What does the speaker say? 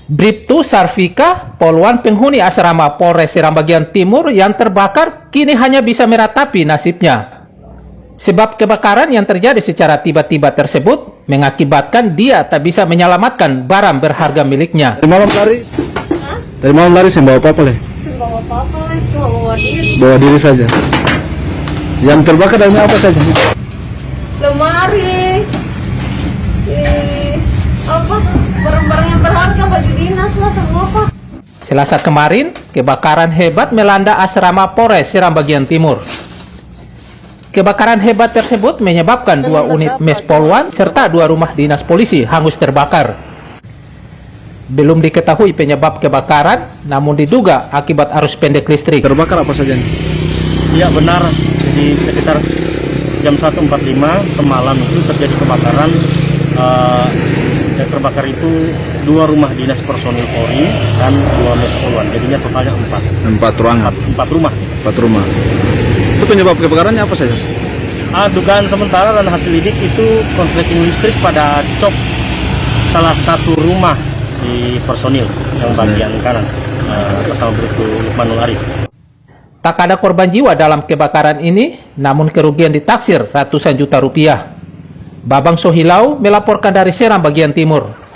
Bribtu Sarvika, poluan penghuni asrama Polres Seram bagian timur yang terbakar, kini hanya bisa meratapi nasibnya. Sebab kebakaran yang terjadi secara tiba-tiba tersebut mengakibatkan dia tak bisa menyelamatkan barang berharga miliknya. Dari malam lari? Dari malam lari sih bawa apa-apa leh? Bawa apa-apa leh, cuma bawa diri. Bawa diri saja. Yang terbakar dalamnya apa saja? Lemari, barang-barang yang berharga, baju dinas lah semua Pak. Selasa kemarin, kebakaran hebat melanda asrama Polres Seram bagian timur. Kebakaran hebat tersebut menyebabkan 2 unit mes poluan serta 2 rumah dinas polisi hangus terbakar. Belum diketahui penyebab kebakaran, namun diduga akibat arus pendek listrik. Terbakar apa saja? Iya benar, jadi sekitar jam 1.45 semalam itu terjadi kebakaran. Yang terbakar itu 2 rumah dinas personil Polri dan 2 mes poluan, jadinya totalnya 4 ruangan. 4 rumah. 4 rumah. Itu penyebab kebakarannya apa saja? Dugaan sementara dan hasil lidik itu konsleting listrik pada cok salah satu rumah di personil yang bagian kanan, bersama Bribtu Lukmanul Arif. Tak ada korban jiwa dalam kebakaran ini, namun kerugian ditaksir ratusan juta rupiah. Babang Sohilau melaporkan dari Seram bagian timur.